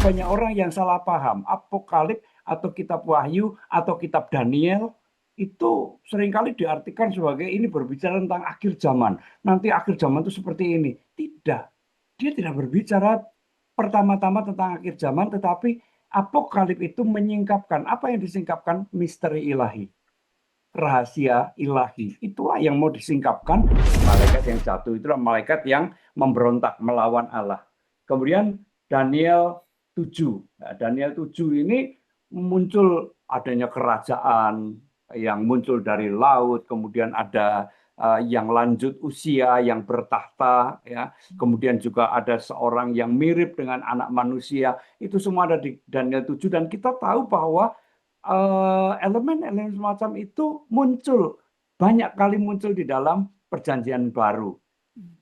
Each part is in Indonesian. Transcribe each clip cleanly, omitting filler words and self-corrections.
banyak orang yang salah paham. Apokalip atau kitab Wahyu atau kitab Daniel itu seringkali diartikan sebagai ini berbicara tentang akhir zaman. Nanti akhir zaman itu seperti ini. Tidak. Dia tidak berbicara pertama-tama tentang akhir zaman, tetapi apokalip itu menyingkapkan. Apa yang disingkapkan? Misteri ilahi. Rahasia ilahi. Itulah yang mau disingkapkan. Malaikat yang jatuh itulah malaikat yang memberontak melawan Allah. Kemudian Daniel 7. Nah, Daniel 7 ini muncul adanya kerajaan yang muncul dari laut, kemudian ada yang lanjut usia yang bertahta, ya. Kemudian juga ada seorang yang mirip dengan anak manusia. Itu semua ada di Daniel 7 dan kita tahu bahwa elemen-elemen semacam itu muncul banyak kali muncul di dalam perjanjian baru.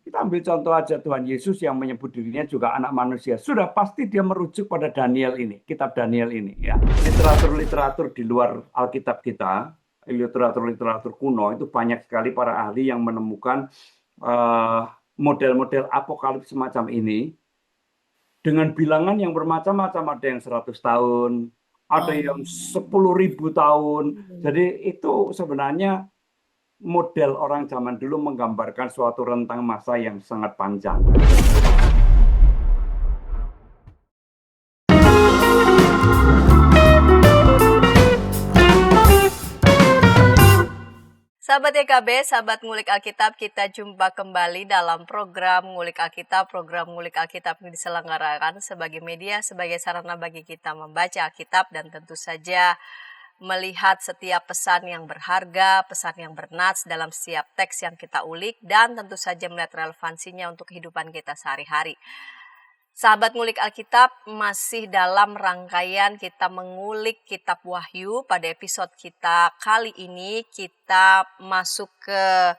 Kita ambil contoh aja Tuhan Yesus yang menyebut dirinya juga anak manusia. Sudah pasti dia merujuk pada Daniel ini, kitab Daniel ini, ya. Literatur-literatur di luar Alkitab kita, literatur-literatur kuno itu banyak sekali para ahli yang menemukan model-model apokalips semacam ini dengan bilangan yang bermacam-macam. Ada yang 100 tahun, ada yang 10.000 tahun. Jadi itu sebenarnya model orang zaman dulu menggambarkan suatu rentang masa yang sangat panjang. Sahabat YKB, sahabat Ngulik Alkitab, kita jumpa kembali dalam program Ngulik Alkitab. Program Ngulik Alkitab ini diselenggarakan sebagai media, sebagai sarana bagi kita membaca Alkitab dan tentu saja melihat setiap pesan yang berharga, pesan yang bernats dalam setiap teks yang kita ulik, dan tentu saja melihat relevansinya untuk kehidupan kita sehari-hari. Sahabat Ngulik Alkitab, masih dalam rangkaian kita mengulik kitab Wahyu. Pada episode kita kali ini kita masuk ke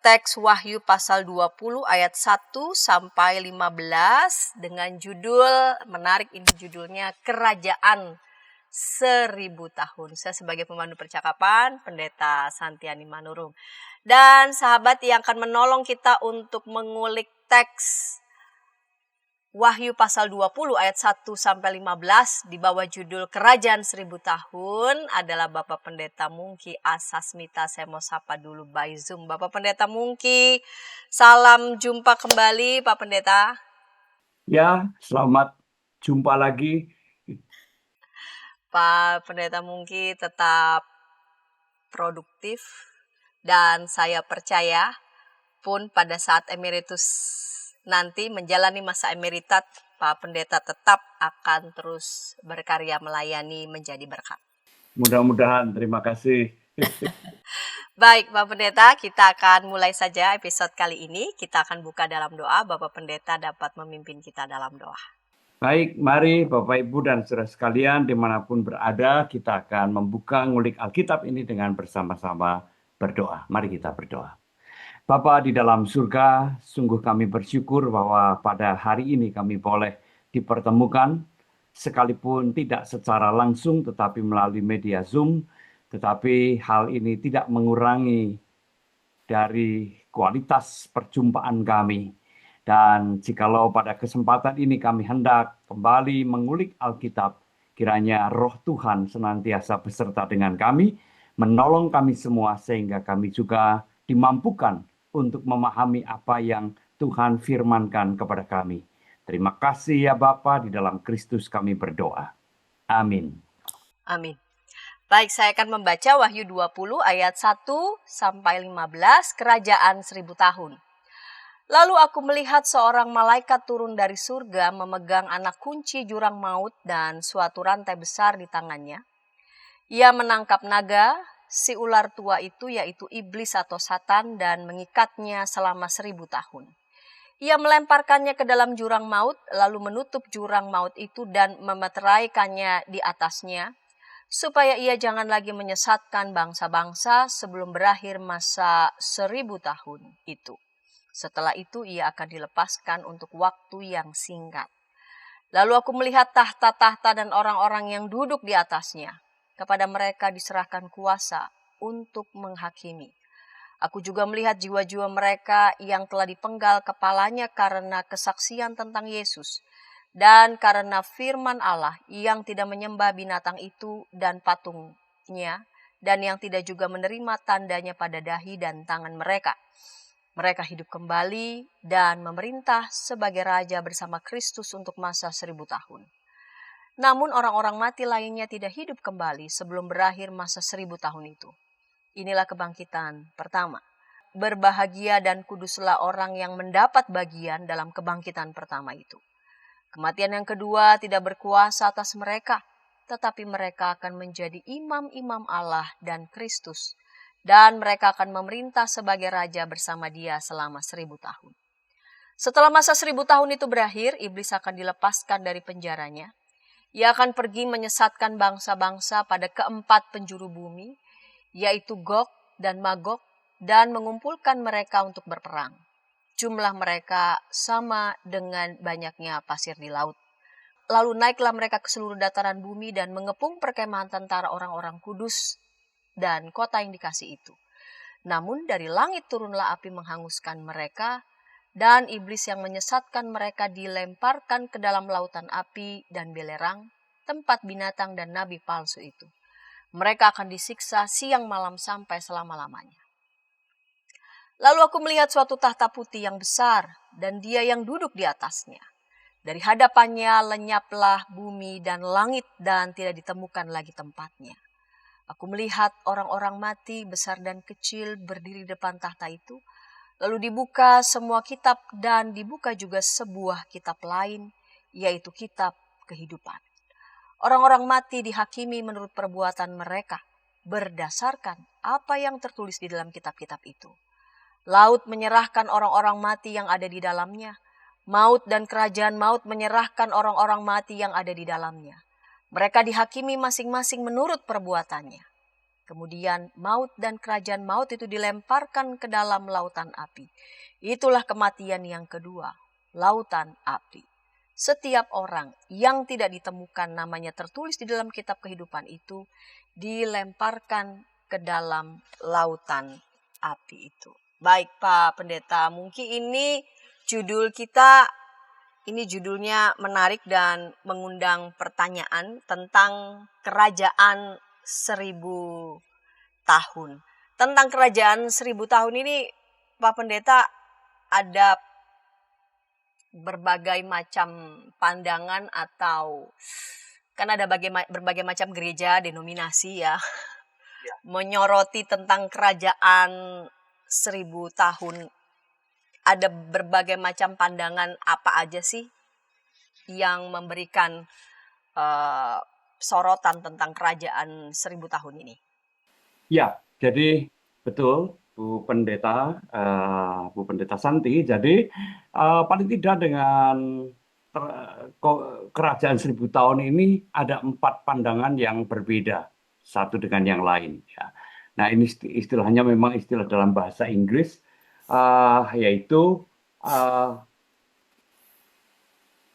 teks Wahyu pasal 20 ayat 1 sampai 15 dengan judul menarik, ini judulnya Kerajaan 1000 tahun. Saya sebagai pemandu percakapan, Pendeta Santiani Manurung. Dan sahabat yang akan menolong kita untuk mengulik teks Wahyu pasal 20 ayat 1 sampai 15 di bawah judul Kerajaan 1000 tahun adalah Bapak Pendeta Mungki Asasmita. Saya mau sapa dulu by Zoom. Bapak Pendeta Mungki, salam jumpa kembali Pak Pendeta. Ya, selamat jumpa lagi. Pak Pendeta Mungki tetap produktif dan saya percaya pun pada saat emeritus nanti menjalani masa emeritat, Pak Pendeta tetap akan terus berkarya melayani menjadi berkat. Mudah-mudahan, terima kasih. Baik Pak Pendeta, kita akan mulai saja episode kali ini. Kita akan buka dalam doa, Bapak Pendeta dapat memimpin kita dalam doa. Baik, mari Bapak Ibu dan saudara sekalian dimanapun berada, kita akan membuka ngulik Alkitab ini dengan bersama-sama berdoa. Mari kita berdoa. Bapa di dalam surga, sungguh kami bersyukur bahwa pada hari ini kami boleh dipertemukan, sekalipun tidak secara langsung tetapi melalui media Zoom, tetapi hal ini tidak mengurangi dari kualitas perjumpaan kami. Dan jikalau pada kesempatan ini kami hendak kembali mengulik Alkitab, kiranya roh Tuhan senantiasa beserta dengan kami, menolong kami semua sehingga kami juga dimampukan untuk memahami apa yang Tuhan firmankan kepada kami. Terima kasih ya Bapa, di dalam Kristus kami berdoa. Amin. Amin. Baik, saya akan membaca Wahyu 20 ayat 1 sampai 15, Kerajaan 1000 tahun. Lalu aku melihat seorang malaikat turun dari surga memegang anak kunci jurang maut dan suatu rantai besar di tangannya. Ia menangkap naga, si ular tua itu yaitu iblis atau satan, dan mengikatnya selama 1000 tahun. Ia melemparkannya ke dalam jurang maut, lalu menutup jurang maut itu dan memeteraikannya di atasnya, supaya ia jangan lagi menyesatkan bangsa-bangsa sebelum berakhir masa 1000 tahun itu. Setelah itu ia akan dilepaskan untuk waktu yang singkat. Lalu aku melihat tahta-tahta dan orang-orang yang duduk di atasnya. Kepada mereka diserahkan kuasa untuk menghakimi. Aku juga melihat jiwa-jiwa mereka yang telah dipenggal kepalanya karena kesaksian tentang Yesus Dan karena firman Allah yang tidak menyembah binatang itu dan patungnya, dan yang tidak juga menerima tandanya pada dahi dan tangan mereka, mereka hidup kembali dan memerintah sebagai raja bersama Kristus untuk masa 1000 tahun. Namun orang-orang mati lainnya tidak hidup kembali sebelum berakhir masa 1000 tahun itu. Inilah kebangkitan pertama. Berbahagia dan kuduslah orang yang mendapat bagian dalam kebangkitan pertama itu. Kematian yang kedua tidak berkuasa atas mereka, tetapi mereka akan menjadi imam-imam Allah dan Kristus, dan mereka akan memerintah sebagai raja bersama Dia selama 1000 tahun. Setelah masa 1000 tahun itu berakhir, iblis akan dilepaskan dari penjaranya. Ia akan pergi menyesatkan bangsa-bangsa pada keempat penjuru bumi, yaitu Gog dan Magog, dan mengumpulkan mereka untuk berperang. Jumlah mereka sama dengan banyaknya pasir di laut. Lalu naiklah mereka ke seluruh dataran bumi dan mengepung perkemahan tentara orang-orang kudus dan kota yang dikasih itu. Namun dari langit turunlah api menghanguskan mereka, dan iblis yang menyesatkan mereka dilemparkan ke dalam lautan api dan belerang, tempat binatang dan nabi palsu itu. Mereka akan disiksa siang malam sampai selama-lamanya. Lalu aku melihat suatu tahta putih yang besar, dan Dia yang duduk di atasnya. Dari hadapannya lenyaplah bumi dan langit, dan tidak ditemukan lagi tempatnya. Aku melihat orang-orang mati besar dan kecil berdiri depan tahta itu. Lalu dibuka semua kitab, dan dibuka juga sebuah kitab lain, yaitu kitab kehidupan. Orang-orang mati dihakimi menurut perbuatan mereka, berdasarkan apa yang tertulis di dalam kitab-kitab itu. Laut menyerahkan orang-orang mati yang ada di dalamnya. Maut dan kerajaan maut menyerahkan orang-orang mati yang ada di dalamnya. Mereka dihakimi masing-masing menurut perbuatannya. Kemudian maut dan kerajaan maut itu dilemparkan ke dalam lautan api. Itulah kematian yang kedua, lautan api. Setiap orang yang tidak ditemukan namanya tertulis di dalam kitab kehidupan itu dilemparkan ke dalam lautan api itu. Baik Pak Pendeta, mungkin ini judulnya menarik dan mengundang pertanyaan tentang kerajaan 1000 tahun. Tentang kerajaan 1000 tahun ini Pak Pendeta ada berbagai macam pandangan, atau kan ada berbagai macam gereja, denominasi ya, menyoroti tentang kerajaan 1000 tahun. Ada berbagai macam pandangan apa aja sih yang memberikan sorotan tentang kerajaan 1000 tahun ini? Ya, jadi betul Bu Pendeta Santi. Jadi paling tidak dengan kerajaan 1000 tahun ini ada 4 pandangan yang berbeda satu dengan yang lain. Ya. Nah, ini istilahnya memang istilah dalam bahasa Inggris, yaitu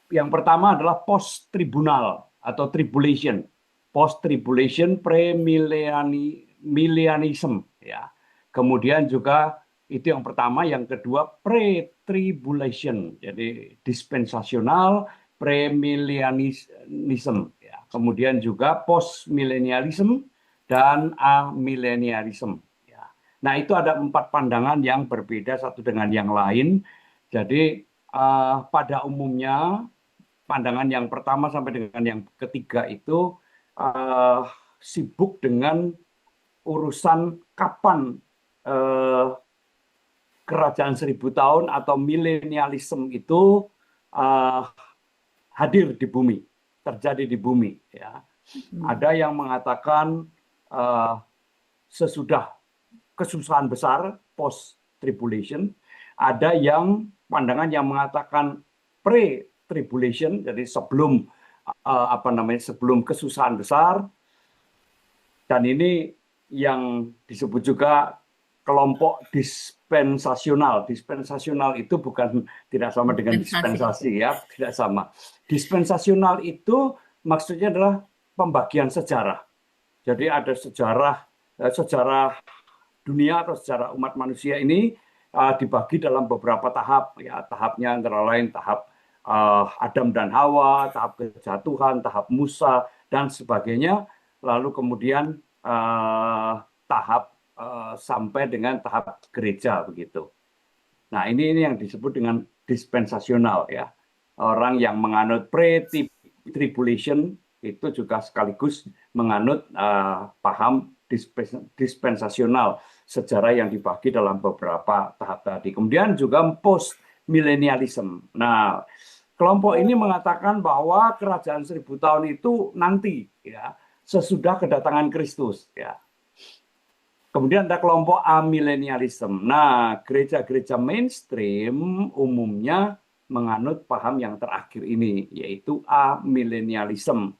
yang pertama adalah post-tribunal atau tribulation. Post-tribulation, premillennialism. Ya. Kemudian juga itu yang pertama, yang kedua pre-tribulation, jadi dispensasional, premillennialism. Ya. Kemudian juga post-millennialism, dan amillennialism. Ya. Nah, itu ada 4 pandangan yang berbeda satu dengan yang lain. Jadi pada umumnya pandangan yang pertama sampai dengan yang ketiga itu sibuk dengan urusan kapan kerajaan 1000 tahun atau milenialisme itu hadir di bumi, terjadi di bumi. Ya. Ada yang mengatakan sesudah kesusahan besar, post-tribulation. Ada yang pandangan yang mengatakan pre-tribulation, jadi sebelum sebelum kesusahan besar. Dan ini yang disebut juga kelompok dispensasional. Dispensasional itu tidak sama dengan dispensasi, ya, tidak sama. Dispensasional itu maksudnya adalah pembagian sejarah. Jadi ada sejarah dunia atau sejarah umat manusia ini dibagi dalam beberapa tahap. Ya, tahapnya antara lain tahap Adam dan Hawa, tahap kejatuhan, tahap Musa dan sebagainya, lalu kemudian tahap sampai dengan tahap gereja begitu. Nah, ini yang disebut dengan dispensasional ya. Orang yang menganut pre-tribulation itu juga sekaligus menganut paham dispensasional, sejarah yang dibagi dalam beberapa tahap tadi. Kemudian juga post millennialism. Nah, kelompok ini mengatakan bahwa kerajaan 1000 tahun itu nanti ya, sesudah kedatangan Kristus ya. Kemudian ada kelompok amillennialism. Nah, gereja-gereja mainstream umumnya menganut paham yang terakhir ini, yaitu amillennialism.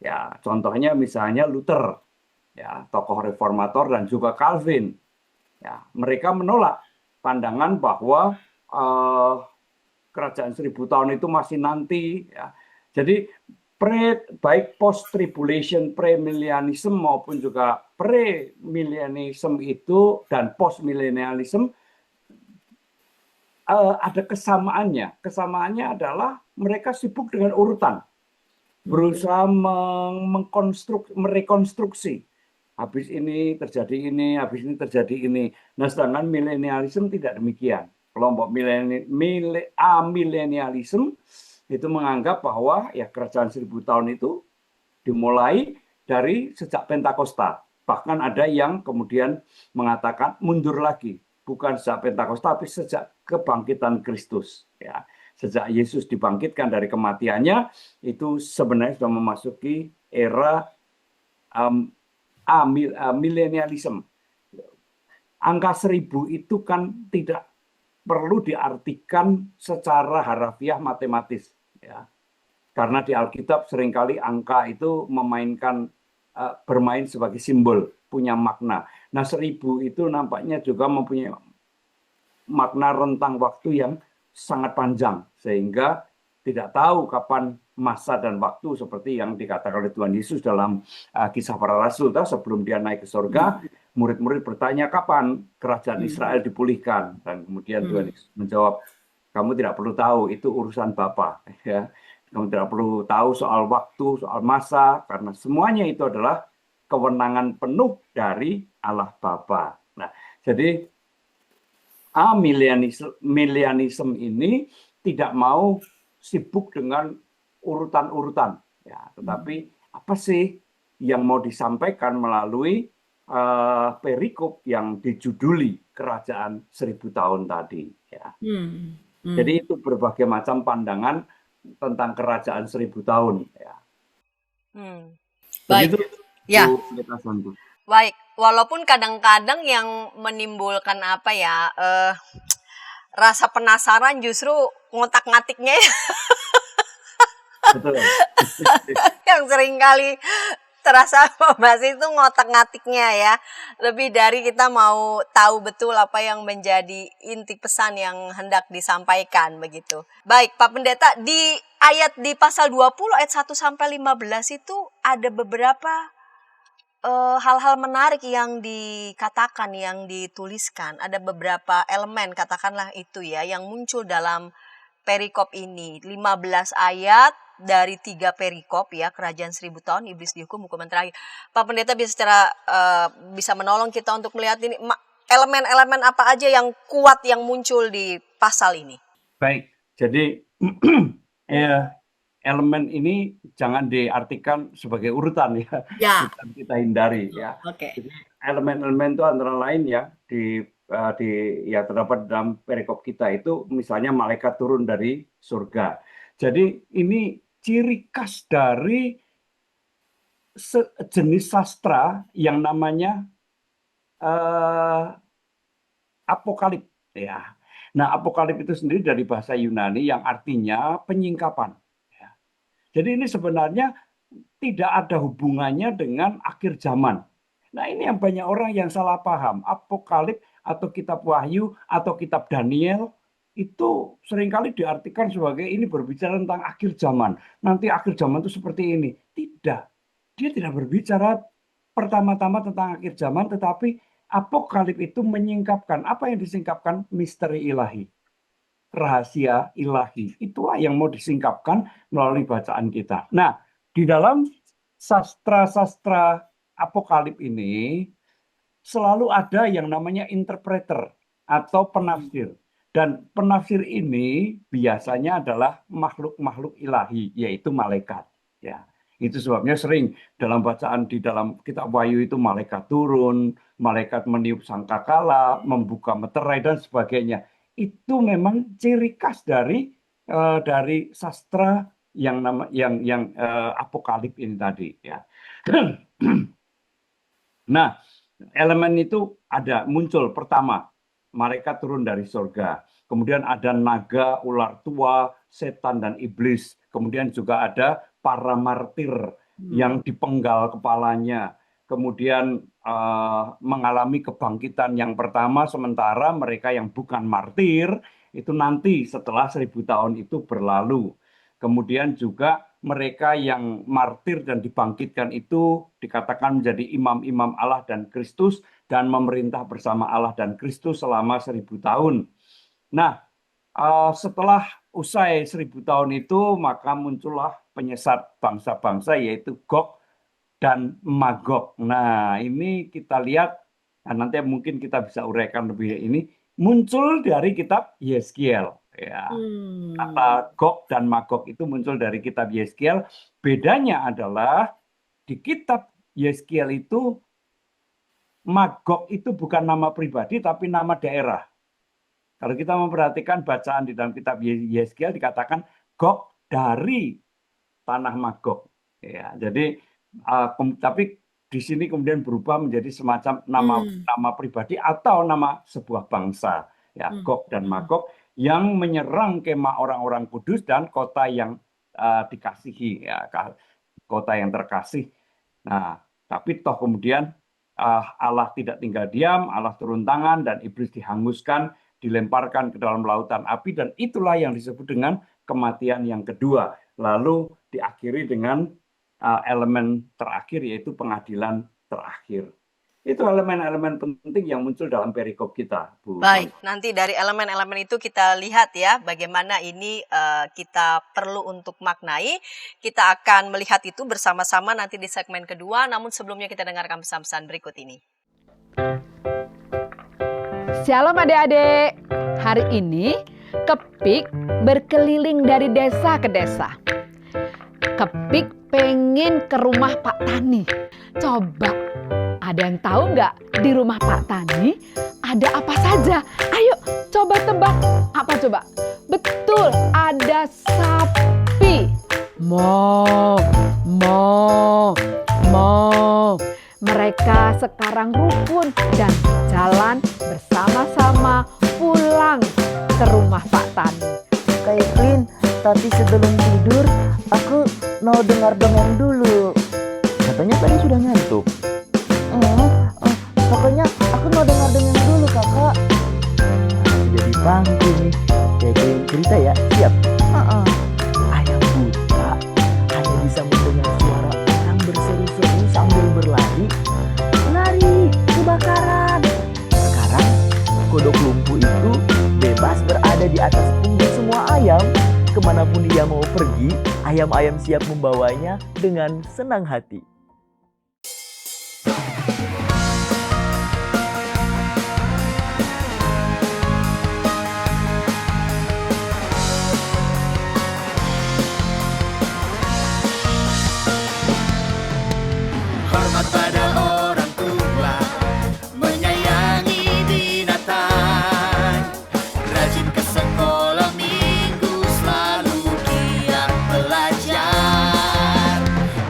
Ya, contohnya misalnya Luther, ya, tokoh reformator dan juga Calvin. Ya, mereka menolak pandangan bahwa kerajaan 1000 tahun itu masih nanti. Ya. Jadi baik post tribulation, premillennialism maupun juga premillennialism itu dan post millennialism ada kesamaannya. Kesamaannya adalah mereka sibuk dengan urutan, berusaha merekonstruksi. Habis ini terjadi ini, habis ini terjadi ini. Nah, sedangkan millennialism tidak demikian. Kelompok amillennialism itu menganggap bahwa ya kerajaan 1000 tahun itu dimulai dari sejak Pentakosta. Bahkan ada yang kemudian mengatakan mundur lagi, bukan sejak Pentakosta tapi sejak kebangkitan Kristus. Ya, sejak Yesus dibangkitkan dari kematiannya itu sebenarnya sudah memasuki era millennialism. Angka 1000 itu kan tidak perlu diartikan secara harafiah matematis, ya. Karena di Alkitab seringkali angka itu bermain sebagai simbol, punya makna. Nah, 1000 itu nampaknya juga mempunyai makna rentang waktu yang sangat panjang, sehingga tidak tahu kapan masa dan waktu seperti yang dikatakan oleh Tuhan Yesus dalam kisah para rasul. Sebelum dia naik ke surga, murid-murid bertanya kapan kerajaan Israel dipulihkan, dan kemudian Tuhan Yesus menjawab, kamu tidak perlu tahu, itu urusan Bapa. Ya. Kamu tidak perlu tahu soal waktu, soal masa, karena semuanya itu adalah kewenangan penuh dari Allah Bapa. Nah, jadi amillennialism ini tidak mau sibuk dengan urutan-urutan, ya, tetapi apa sih yang mau disampaikan melalui perikop yang dijuduli kerajaan 1000 tahun tadi, ya. Jadi itu berbagai macam pandangan tentang kerajaan 1000 tahun, ya. Baik. Begitu, Ya. kita sambut. Baik, walaupun kadang-kadang yang menimbulkan apa ya, rasa penasaran justru ngotak-ngatiknya Betul. yang sering kali terasa membahas itu ngotak-ngatiknya ya. Lebih dari kita mau tahu betul apa yang menjadi inti pesan yang hendak disampaikan begitu. Baik, Pak Pendeta, di pasal 20 ayat 1 sampai 15 itu ada beberapa hal-hal menarik yang dikatakan, yang dituliskan. Ada beberapa elemen, katakanlah itu ya, yang muncul dalam perikop ini. 15 ayat dari 3 perikop ya, kerajaan 1000 tahun, iblis dihukum, hukuman terakhir. Pak Pendeta bisa menolong kita untuk melihat ini elemen-elemen apa aja yang kuat yang muncul di pasal ini. Baik, jadi elemen ini jangan diartikan sebagai urutan ya, bukan kita hindari ya. Jadi elemen-elemen itu antara lain ya terdapat dalam perikop kita itu misalnya malaikat turun dari surga. Jadi ini ciri khas dari jenis sastra yang namanya apokalip ya. Nah, apokalip itu sendiri dari bahasa Yunani yang artinya penyingkapan. Ya. Jadi ini sebenarnya tidak ada hubungannya dengan akhir zaman. Nah, ini yang banyak orang yang salah paham. Apokalip atau kitab Wahyu atau kitab Daniel itu seringkali diartikan sebagai ini berbicara tentang akhir zaman. Nanti akhir zaman itu seperti ini. Tidak. Dia tidak berbicara pertama-tama tentang akhir zaman, tetapi apokalip itu menyingkapkan. Apa yang disingkapkan? Misteri ilahi. rahasia ilahi. Itulah yang mau disingkapkan melalui bacaan kita. Nah, di dalam sastra-sastra apokalip ini selalu ada yang namanya interpreter atau penafsir. Dan penafsir ini biasanya adalah makhluk-makhluk ilahi, yaitu malaikat. Ya, itu sebabnya sering dalam bacaan di dalam kitab Wahyu itu malaikat turun, malaikat meniup sangkakala, membuka meterai dan sebagainya. Itu memang ciri khas dari sastra yang apokalip ini tadi. Ya. Nah, elemen itu muncul pertama, malaikat turun dari surga. Kemudian ada naga, ular tua, setan dan iblis. Kemudian juga ada para martir yang dipenggal kepalanya. Kemudian mengalami kebangkitan yang pertama, sementara mereka yang bukan martir itu nanti setelah 1000 tahun itu berlalu. Kemudian juga mereka yang martir dan dibangkitkan itu dikatakan menjadi imam-imam Allah dan Kristus dan memerintah bersama Allah dan Kristus selama 1000 tahun. Nah, setelah usai 1000 tahun itu maka muncullah penyesat bangsa-bangsa yaitu Gog dan Magog. Nah, ini kita lihat, nanti mungkin kita bisa uraikan lebih ini, muncul dari kitab Yeskiel. Ya, kata Gog dan Magog itu muncul dari kitab Yeskiel. Bedanya adalah di kitab Yeskiel itu Magog itu bukan nama pribadi tapi nama daerah. Kalau kita memperhatikan bacaan di dalam kitab Yeskiel dikatakan Gog dari tanah Magog. Ya, jadi tapi di sini kemudian berubah menjadi semacam nama pribadi atau nama sebuah bangsa. Ya, Gog dan Magog yang menyerang kemah orang-orang kudus dan kota yang dikasihi, ya, kota yang terkasih. Nah, tapi toh kemudian Allah tidak tinggal diam, Allah turun tangan dan iblis dihanguskan, dilemparkan ke dalam lautan api, dan itulah yang disebut dengan kematian yang kedua. Lalu diakhiri dengan elemen terakhir yaitu pengadilan terakhir. Itu elemen-elemen penting yang muncul dalam perikop kita, Bu. Baik, nanti dari elemen-elemen itu kita lihat ya bagaimana ini kita perlu untuk maknai. Kita akan melihat itu bersama-sama nanti di segmen kedua, namun sebelumnya kita dengarkan pesan-pesan berikut ini. Shalom adik-adik, hari ini Kepik berkeliling dari desa ke desa. Kepik pengen ke rumah Pak Tani. Coba, ada yang tahu nggak di rumah Pak Tani ada apa saja? Ayo coba tebak. Apa coba? Betul, ada sapi. Mo. Mereka sekarang rukun dan jalan bersama-sama pulang ke rumah Pak Tani. Kak Evelyn, tapi sebelum tidur aku mau dengar dongeng dulu. Katanya tadi sudah ngantuk. Pokoknya aku mau dengar dongeng dulu, kakak. Jadi pangku nih. Kayak cerita ya, siap? Ayam buta hanya bisa mendengar suara orang berseru-seru sambil berlari. Lari, kebakaran. Sekarang kodok lumpuh itu bebas berada di atas punggung semua ayam. Kemanapun dia mau pergi, ayam-ayam siap membawanya dengan senang hati. Hormat pada orang tua, menyayangi binatang, rajin ke sekolah minggu, selalu giat belajar,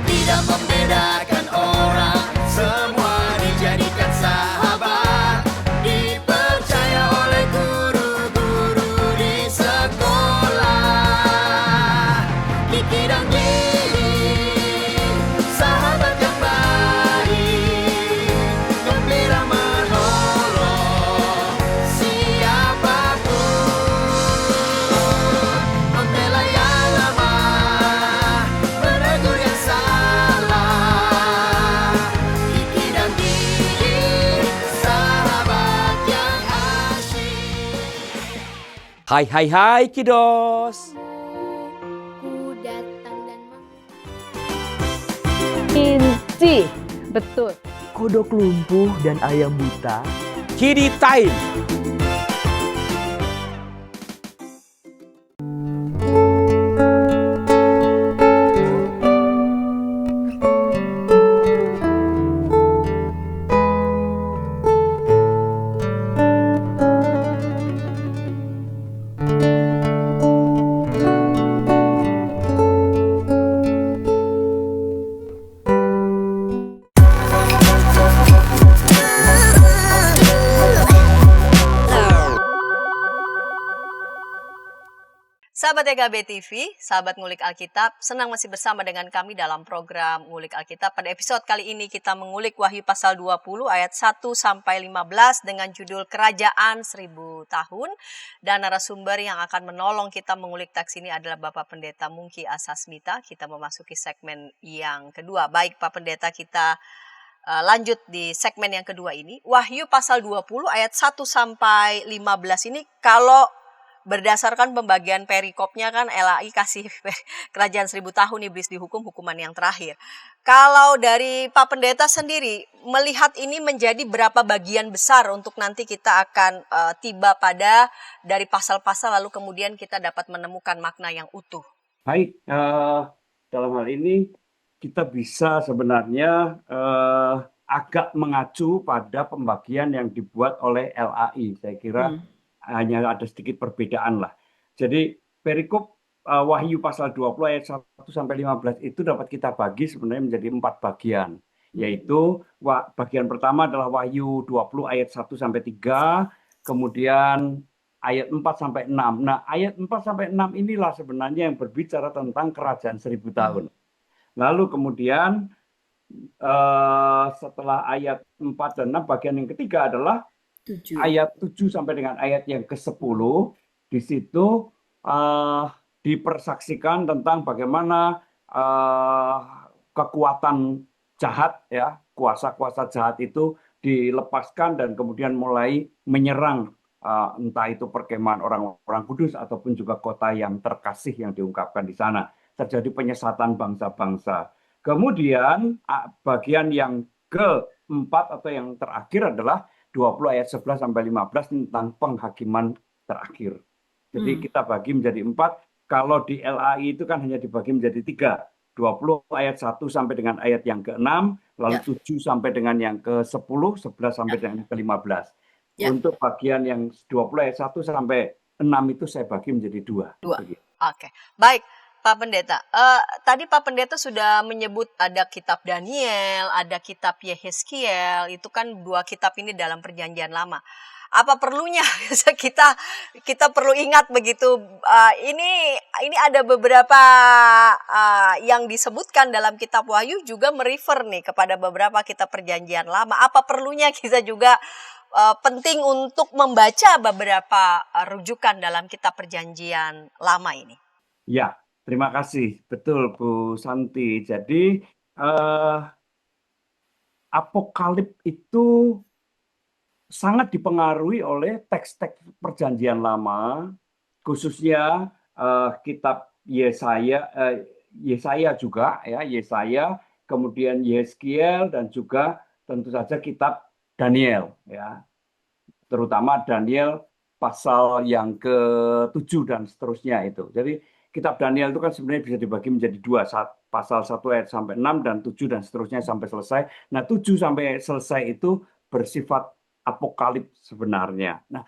tidak membeda Hai hai hai kiddos. Ku datang dan Inci, betul. Kodok lumpuh dan ayam buta. Kidi time. Sahabat EKB TV, sahabat Ngulik Alkitab, senang masih bersama dengan kami dalam program Ngulik Alkitab. Pada episode kali ini kita mengulik Wahyu pasal 20 ayat 1 sampai 15 dengan judul Kerajaan 1000 tahun. Dan narasumber yang akan menolong kita mengulik teks ini adalah Bapak Pendeta Mungki Asasmita. Kita memasuki segmen yang kedua. Baik Pak Pendeta, kita lanjut di segmen yang kedua ini. Wahyu pasal 20 ayat 1 sampai 15 ini kalau berdasarkan pembagian perikopnya kan LAI kasih kerajaan 1000 tahun iblis dihukum hukuman yang terakhir. Kalau dari Pak Pendeta sendiri melihat ini menjadi berapa bagian besar untuk nanti kita akan tiba pada dari pasal-pasal lalu kemudian kita dapat menemukan makna yang utuh. Baik, dalam hal ini kita bisa sebenarnya agak mengacu pada pembagian yang dibuat oleh LAI. Saya kira hanya ada sedikit perbedaan lah. Jadi perikop Wahyu pasal 20 ayat 1 sampai 15 itu dapat kita bagi sebenarnya menjadi 4 bagian. Yaitu bagian pertama adalah Wahyu 20 ayat 1 sampai 3, kemudian ayat 4 sampai 6. Nah, ayat 4 sampai 6 inilah sebenarnya yang berbicara tentang kerajaan 1000 tahun. Lalu kemudian setelah ayat 4 dan 6 bagian yang ketiga adalah ayat 7 sampai dengan ayat yang ke-10. Di situ dipersaksikan tentang bagaimana kekuatan jahat, ya, kuasa-kuasa jahat itu dilepaskan dan kemudian mulai menyerang entah itu perkemahan orang-orang kudus ataupun juga kota yang terkasih yang diungkapkan di sana. Terjadi penyesatan bangsa-bangsa. Kemudian bagian yang keempat atau yang terakhir adalah 20 ayat 11 sampai 15 tentang penghakiman terakhir. Jadi kita bagi menjadi 4. Kalau di LAI itu kan hanya dibagi menjadi 3. 20 ayat 1 sampai dengan ayat yang ke-6, lalu 7 sampai dengan yang ke-10, 11 sampai dengan ke-15. Untuk bagian yang 20 ayat 1 sampai 6 itu saya bagi menjadi 2. Oke. Baik. Pak Pendeta, tadi Pak Pendeta sudah menyebut ada kitab Daniel, ada kitab Yehezkiel, itu kan 2 kitab ini dalam perjanjian lama. Apa perlunya kita perlu ingat begitu? Ini ada beberapa yang disebutkan dalam kitab Wahyu juga merefer nih kepada beberapa kitab perjanjian lama. Apa perlunya kita juga penting untuk membaca beberapa rujukan dalam kitab perjanjian lama ini? Ya. Terima kasih, betul Bu Santi. Jadi Apokalip itu sangat dipengaruhi oleh teks-teks perjanjian lama, khususnya kitab Yesaya juga, ya, Yesaya, kemudian Yehezkiel dan juga tentu saja kitab Daniel, ya, terutama Daniel pasal yang ke-7 dan seterusnya itu. Jadi kitab Daniel itu kan sebenarnya bisa dibagi menjadi 2, pasal 1 ayat sampai 6 dan 7 dan seterusnya sampai selesai. Nah, 7 sampai selesai itu bersifat apokalip sebenarnya. Nah,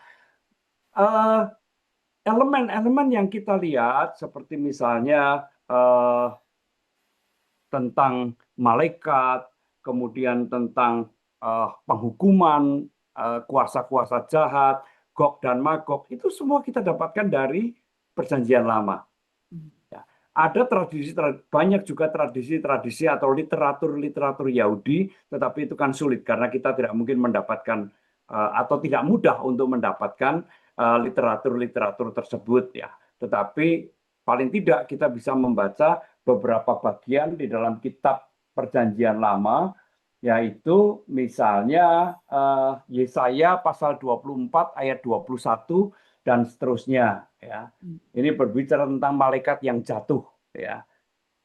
elemen-elemen yang kita lihat seperti misalnya tentang malaikat, kemudian tentang penghukuman kuasa-kuasa jahat, Gog dan Magog, itu semua kita dapatkan dari perjanjian lama. Ada banyak juga tradisi-tradisi atau literatur Yahudi, tetapi itu kan sulit karena kita tidak mungkin mendapatkan atau tidak mudah untuk mendapatkan literatur tersebut, ya. Tetapi paling tidak kita bisa membaca beberapa bagian di dalam kitab Perjanjian Lama, yaitu misalnya Yesaya pasal 24 ayat 21 dan seterusnya. ya. Ini berbicara tentang malaikat yang jatuh, ya,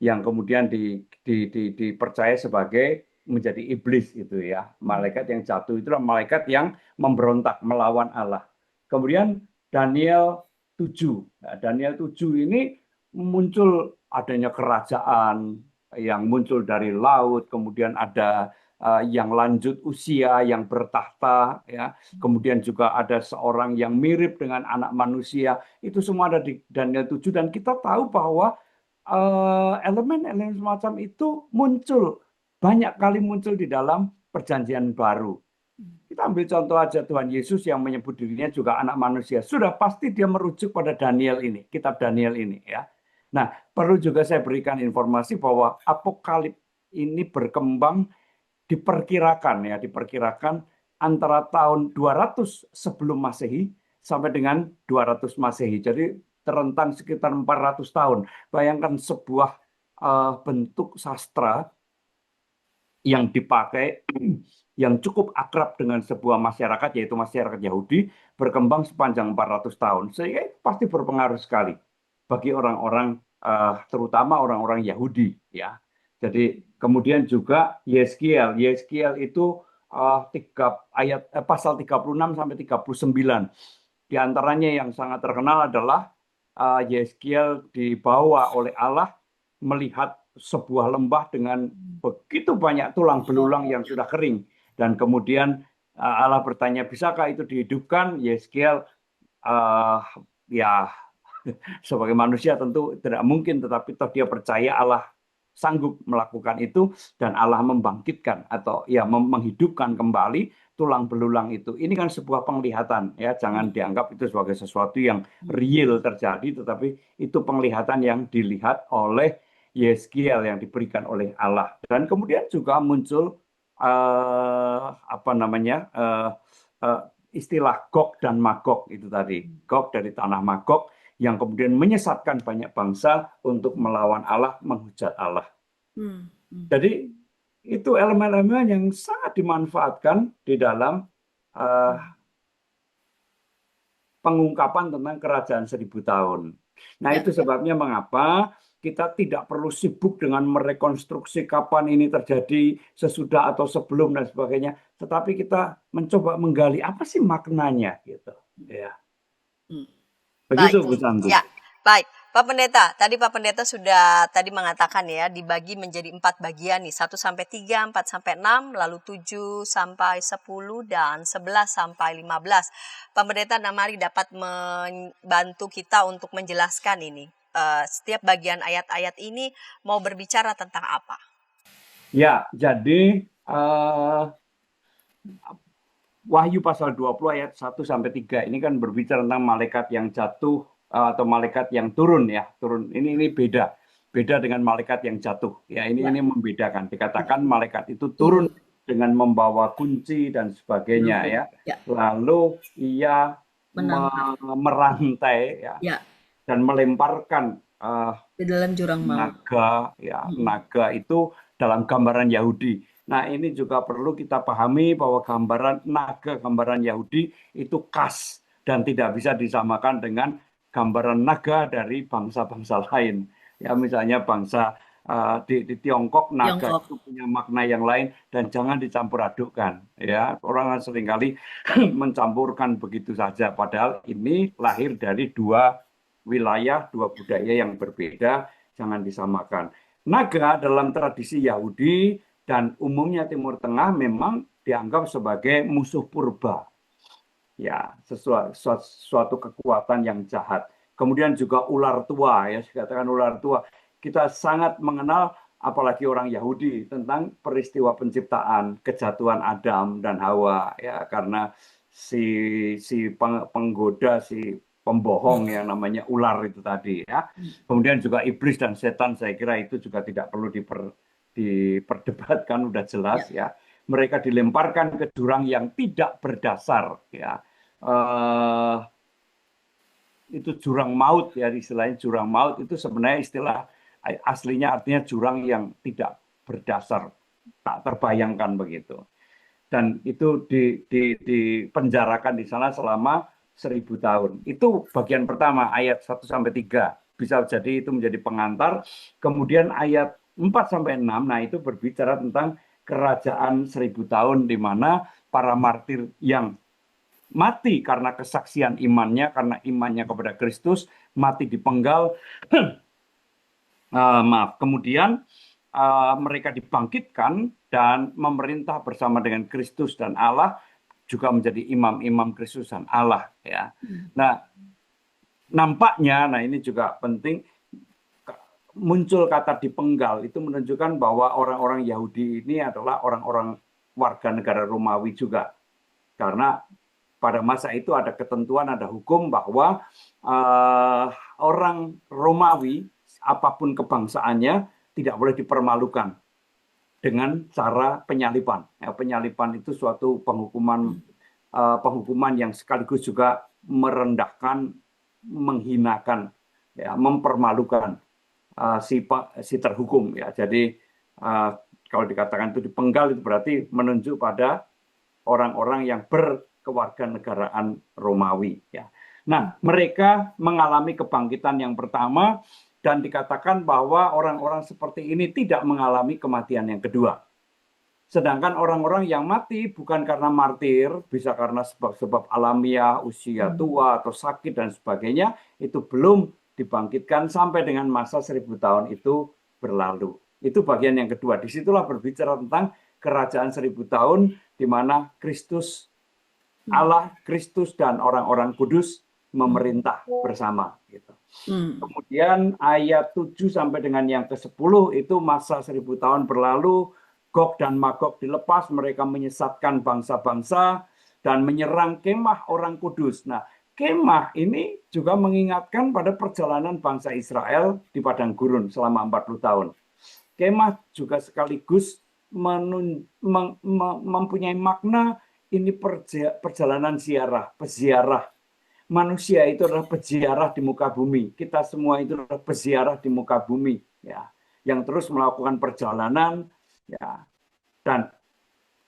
yang kemudian dipercaya sebagai menjadi iblis gitu ya. Malaikat yang jatuh itulah malaikat yang memberontak melawan Allah. Kemudian Daniel 7. Nah, Daniel 7 ini muncul adanya kerajaan yang muncul dari laut, kemudian ada yang lanjut usia, yang bertahta, ya. Kemudian juga ada seorang yang mirip dengan anak manusia. Itu semua ada di Daniel 7 dan kita tahu bahwa elemen-elemen semacam itu banyak kali muncul di dalam perjanjian baru. Kita ambil contoh aja Tuhan Yesus yang menyebut dirinya juga anak manusia. Sudah pasti dia merujuk pada Daniel ini, kitab Daniel ini, ya. Nah, perlu juga saya berikan informasi bahwa apokalip ini berkembang diperkirakan antara tahun 200 sebelum Masehi sampai dengan 200 Masehi. Jadi terentang sekitar 400 tahun. Bayangkan sebuah bentuk sastra yang dipakai yang cukup akrab dengan sebuah masyarakat, yaitu masyarakat Yahudi, berkembang sepanjang 400 tahun. Sehingga itu pasti berpengaruh sekali bagi orang-orang, terutama orang-orang Yahudi, ya. Jadi kemudian juga Yeskiel itu pasal 36 sampai 39. Di antaranya yang sangat terkenal adalah Yeskiel dibawa oleh Allah melihat sebuah lembah dengan begitu banyak tulang belulang yang sudah kering. Dan kemudian Allah bertanya, bisakah itu dihidupkan? Yeskiel ya sebagai manusia tentu tidak mungkin, tetapi toh dia percaya Allah sanggup melakukan itu dan Allah membangkitkan atau ya menghidupkan kembali tulang belulang itu. Ini kan sebuah penglihatan, ya, jangan dianggap itu sebagai sesuatu yang real terjadi, tetapi itu penglihatan yang dilihat oleh Yeskiel yang diberikan oleh Allah. Dan kemudian juga muncul istilah Gog dan Magog itu tadi. Gog dari tanah Magog yang kemudian menyesatkan banyak bangsa untuk melawan Allah, menghujat Allah. Jadi itu elemen-elemen yang sangat dimanfaatkan di dalam pengungkapan tentang kerajaan 1000 tahun. Nah, itu sebabnya mengapa kita tidak perlu sibuk dengan merekonstruksi kapan ini terjadi, sesudah atau sebelum dan sebagainya, tetapi kita mencoba menggali apa sih maknanya gitu, ya. Begitu, Bu Santi. Ya, baik. Pak Pendeta, tadi Pak Pendeta sudah tadi mengatakan ya, dibagi menjadi 4 bagian nih, 1 sampai 3, 4 sampai 6, lalu 7 sampai 10, dan 11 sampai 15. Pak Pendeta Namari dapat membantu kita untuk menjelaskan ini. Setiap bagian ayat-ayat ini mau berbicara tentang apa? Ya, jadi Wahyu pasal 20 ayat 1 sampai 3 ini kan berbicara tentang malaikat yang jatuh atau malaikat yang turun, ya. Turun. Ini beda dengan malaikat yang jatuh. Ya, ini membedakan. Dikatakan malaikat itu turun dengan membawa kunci dan sebagainya, ya. Lalu ia merantai, ya. Dan melemparkan di dalam jurang maut. Naga, ya, naga itu dalam gambaran Yahudi. Nah, ini juga perlu kita pahami bahwa gambaran naga, gambaran Yahudi itu khas dan tidak bisa disamakan dengan gambaran naga dari bangsa-bangsa lain. Ya, misalnya bangsa di Tiongkok, naga itu punya makna yang lain dan jangan dicampur adukkan. Ya, orang seringkali mencampurkan begitu saja. Padahal ini lahir dari dua wilayah, dua budaya yang berbeda, jangan disamakan. Naga dalam tradisi Yahudi dan umumnya Timur Tengah memang dianggap sebagai musuh purba. Ya, suatu kekuatan yang jahat. Kemudian juga ular tua, ya, dikatakan ular tua. Kita sangat mengenal, apalagi orang Yahudi, tentang peristiwa penciptaan, kejatuhan Adam dan Hawa, ya, karena si penggoda, si pembohong yang namanya ular itu tadi, ya. Kemudian juga iblis dan setan, saya kira itu juga tidak perlu diperdebatkan, udah jelas, ya. Mereka dilemparkan ke jurang yang tidak berdasar, ya. Itu jurang maut, ya, istilahnya jurang maut itu sebenarnya istilah aslinya artinya jurang yang tidak berdasar, tak terbayangkan begitu. Dan itu dipenjarakan di sana selama 1000 tahun. Itu bagian pertama ayat 1-3. Bisa jadi itu menjadi pengantar. Kemudian ayat 4-6, nah itu berbicara tentang kerajaan 1000 tahun di mana para martir yang mati karena kesaksian imannya, karena imannya kepada Kristus, mati dipenggal. Kemudian mereka dibangkitkan dan memerintah bersama dengan Kristus dan Allah, juga menjadi imam-imam Kristus dan Allah. Ya. Nah, nampaknya, nah ini juga penting, muncul kata dipenggal itu menunjukkan bahwa orang-orang Yahudi ini adalah orang-orang warga negara Romawi juga. Karena pada masa itu ada ketentuan, ada hukum bahwa orang Romawi, apapun kebangsaannya, tidak boleh dipermalukan dengan cara penyaliban. Ya, penyaliban itu suatu penghukuman yang sekaligus juga merendahkan, menghinakan, ya, mempermalukan si terhukum. Ya. Jadi kalau dikatakan itu dipenggal, itu berarti menunjuk pada orang-orang yang berkewarganegaraan Romawi. Ya. Nah, mereka mengalami kebangkitan yang pertama, dan dikatakan bahwa orang-orang seperti ini tidak mengalami kematian yang kedua. Sedangkan orang-orang yang mati bukan karena martir, bisa karena sebab-sebab alamiah, usia tua atau sakit dan sebagainya, itu belum dibangkitkan sampai dengan masa 1000 tahun itu berlalu. Itu bagian yang kedua. Disitulah berbicara tentang kerajaan 1000 tahun, di mana Kristus, Allah, Kristus dan orang-orang kudus memerintah bersama. Gitu. Kemudian ayat 7 sampai dengan yang ke-10 itu masa 1000 tahun berlalu, Gog dan Magog dilepas, mereka menyesatkan bangsa-bangsa dan menyerang kemah orang kudus. Nah, kemah ini juga mengingatkan pada perjalanan bangsa Israel di padang gurun selama 40 tahun. Kemah juga sekaligus mempunyai makna ini perjalanan ziarah, peziarah. Manusia itu adalah peziarah di muka bumi. Kita semua itu adalah peziarah di muka bumi, ya, yang terus melakukan perjalanan, ya. Dan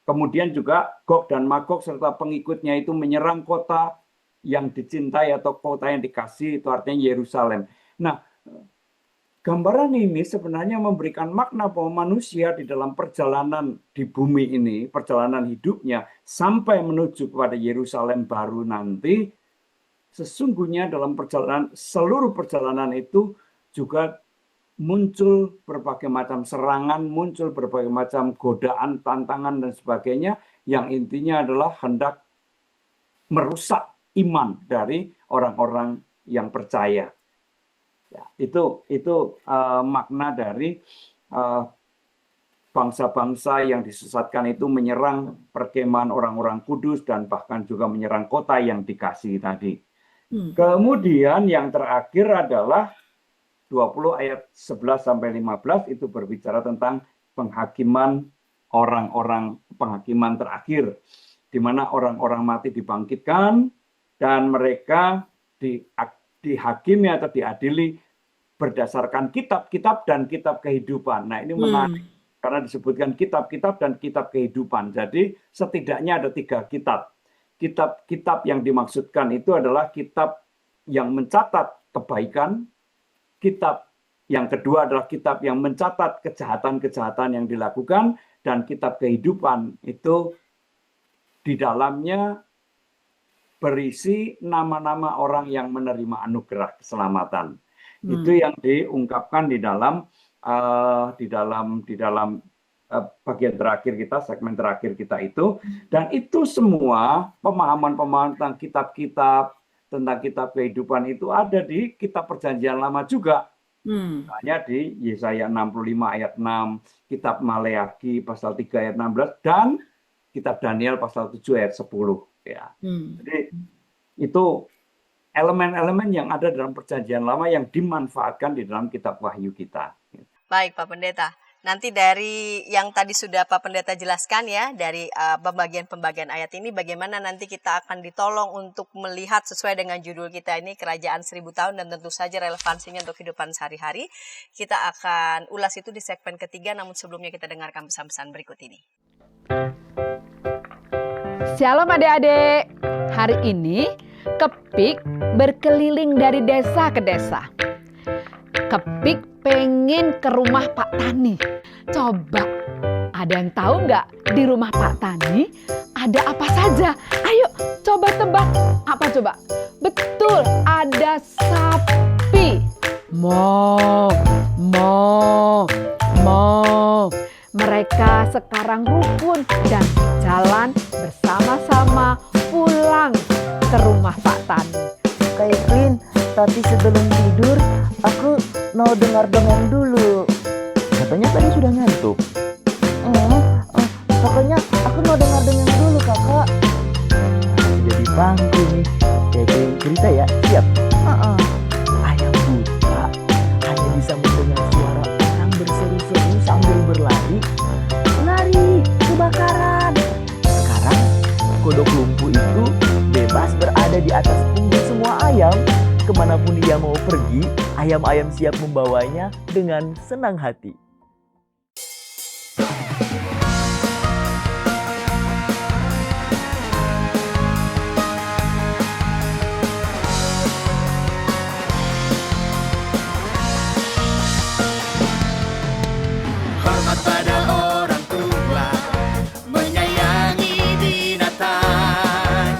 kemudian juga Gog dan Magog serta pengikutnya itu menyerang kota yang dicintai atau kota yang dikasih, itu artinya Yerusalem. Nah, gambaran ini sebenarnya memberikan makna bahwa manusia di dalam perjalanan di bumi ini, perjalanan hidupnya sampai menuju kepada Yerusalem baru nanti, sesungguhnya dalam perjalanan, seluruh perjalanan itu juga muncul berbagai macam serangan, muncul berbagai macam godaan, tantangan, dan sebagainya, yang intinya adalah hendak merusak iman dari orang-orang yang percaya. Ya, itu makna dari bangsa-bangsa yang disesatkan itu menyerang perkemahan orang-orang kudus dan bahkan juga menyerang kota yang dikasihi tadi. Kemudian yang terakhir adalah 20 ayat 11-15 itu berbicara tentang penghakiman orang-orang, penghakiman terakhir, di mana orang-orang mati dibangkitkan dan mereka dihakimi atau diadili berdasarkan kitab-kitab dan kitab kehidupan. Nah, ini menarik karena disebutkan kitab-kitab dan kitab kehidupan. Jadi setidaknya ada 3 kitab. Kitab-kitab yang dimaksudkan itu adalah kitab yang mencatat kebaikan, kitab yang kedua adalah kitab yang mencatat kejahatan-kejahatan yang dilakukan, dan kitab kehidupan itu di dalamnya berisi nama-nama orang yang menerima anugerah keselamatan. Itu yang diungkapkan di dalam bagian terakhir kita, segmen terakhir kita itu. Dan itu semua pemahaman-pemahaman tentang kitab-kitab, tentang kitab kehidupan itu ada di kitab perjanjian lama juga. Misalnya di Yesaya 65 ayat 6, kitab Maleaki pasal 3 ayat 16, dan kitab Daniel pasal 7 ayat 10. Ya. Jadi itu elemen-elemen yang ada dalam perjanjian lama yang dimanfaatkan di dalam kitab Wahyu kita. Baik, Pak Pendeta. Nanti dari yang tadi sudah Pak Pendeta jelaskan ya, dari pembagian-pembagian ayat ini, bagaimana nanti kita akan ditolong untuk melihat sesuai dengan judul kita ini, Kerajaan 1000 Tahun, dan tentu saja relevansinya untuk kehidupan sehari-hari. Kita akan ulas itu di segmen ketiga, namun sebelumnya kita dengarkan pesan-pesan berikut ini. Shalom adik-adik. Hari ini Kepik berkeliling dari desa ke desa. Kepik pengen ke rumah Pak Tani. Coba, ada yang tahu nggak di rumah Pak Tani ada apa saja? Ayo coba tebak. Apa coba? Betul, ada sapi. Mo, mo, mo. Mereka sekarang rukun dan jalan bersama-sama pulang ke rumah Pak Tani. Kak Evelyn, tapi sebelum tidur aku mau dengar dongeng dulu. Katanya tadi sudah ngantuk. Pokoknya aku mau dengar dongeng dulu kakak. Jadi pangku nih. Kayak cerita ya, siap? Ayam buta hanya bisa mendengar suara orang berseru-seru sambil berlari. Lari, kebakaran. Sekarang kodok lumpuh itu bebas berada di atas punggung semua ayam. Kemanapun dia mau pergi, ayam-ayam siap membawanya dengan senang hati. Hormat pada orang tua, menyayangi binatang,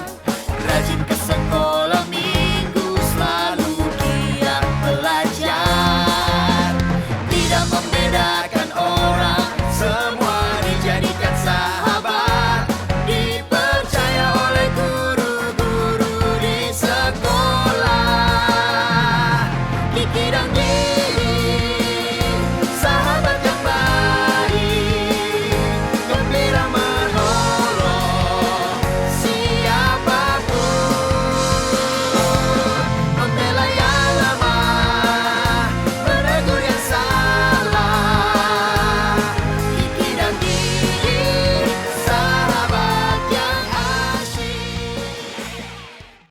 rajin ke sekolah minggu, selalu giat belajar, tidak membedakan orang, semua dijadikan sahabat, dipercaya oleh guru-guru di sekolah. Kiki dan Gigi, sahabat yang baik, gembira menolong siapapun, membela yang lemah, menegur yang salah. Kiki dan Gigi, sahabat yang asyik.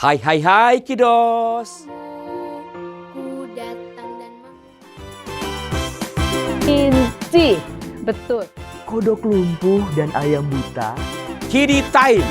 Hai hai hai kiddos. Inci, betul. Kodok lumpuh dan ayam buta Kidi Time.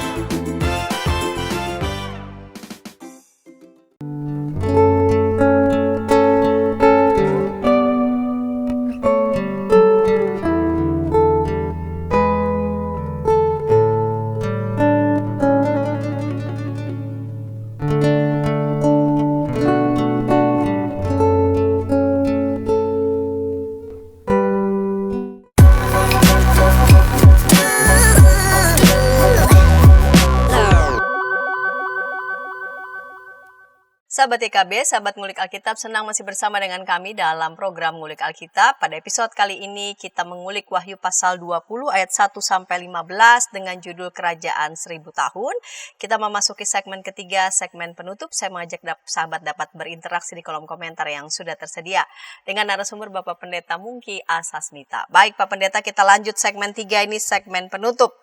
Sahabat YKB, sahabat ngulik Alkitab, senang masih bersama dengan kami dalam program ngulik Alkitab. Pada episode kali ini kita mengulik Wahyu pasal 20 ayat 1 sampai 15 dengan judul Kerajaan 1000 tahun. Kita memasuki segmen ketiga, segmen penutup. Saya mengajak sahabat dapat berinteraksi di kolom komentar yang sudah tersedia dengan narasumber Bapak Pendeta Mungki Asasmita. Baik Pak Pendeta, kita lanjut segmen 3 ini, segmen penutup.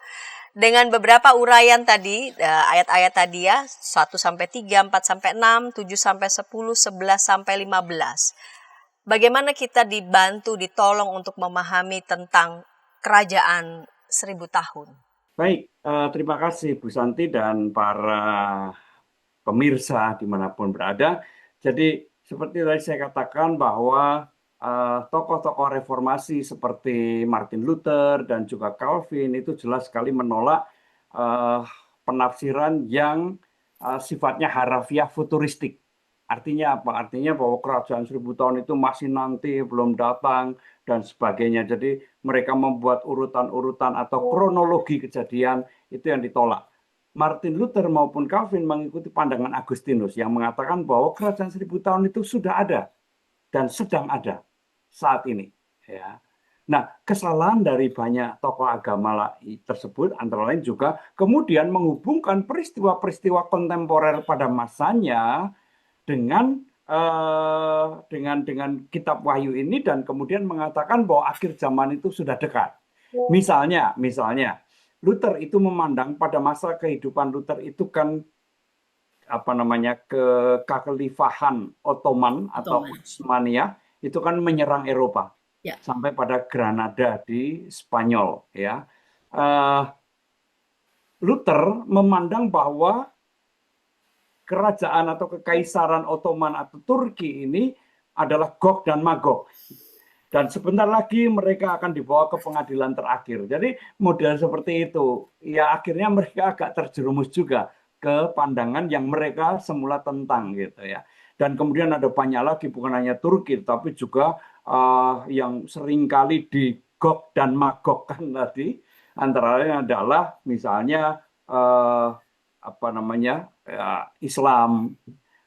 Dengan beberapa uraian tadi, ayat-ayat tadi ya, 1 sampai 3, 4 sampai 6, 7 sampai 10, 11 sampai 15. Bagaimana kita dibantu, ditolong untuk memahami tentang kerajaan 1000 tahun? Baik, terima kasih Bu Santi dan para pemirsa dimanapun berada. Jadi seperti tadi saya katakan bahwa tokoh-tokoh reformasi seperti Martin Luther dan juga Calvin itu jelas sekali menolak penafsiran yang sifatnya harafiah futuristik. Artinya apa? Artinya bahwa kerajaan 1000 tahun itu masih nanti, belum datang, dan sebagainya. Jadi mereka membuat urutan-urutan atau kronologi kejadian itu yang ditolak. Martin Luther maupun Calvin mengikuti pandangan Agustinus yang mengatakan bahwa kerajaan 1000 tahun itu sudah ada dan sedang ada saat ini, ya. Nah, kesalahan dari banyak tokoh agama tersebut antara lain juga kemudian menghubungkan peristiwa-peristiwa kontemporer pada masanya dengan kitab Wahyu ini dan kemudian mengatakan bahwa akhir zaman itu sudah dekat. Misalnya Luther itu memandang pada masa kehidupan Luther itu kan kekhalifahan Ottoman atau Utsmaniyah itu kan menyerang Eropa sampai pada Granada di Spanyol, ya. Luther memandang bahwa kerajaan atau kekaisaran Ottoman atau Turki ini adalah Gog dan Magog. Dan sebentar lagi mereka akan dibawa ke pengadilan terakhir. Jadi model seperti itu, ya akhirnya mereka agak terjerumus juga ke pandangan yang mereka semula tentang gitu ya. Dan kemudian ada banyak lagi, bukan hanya Turki, tapi juga yang seringkali di Gog dan Magog kan tadi, antara lain adalah misalnya Islam,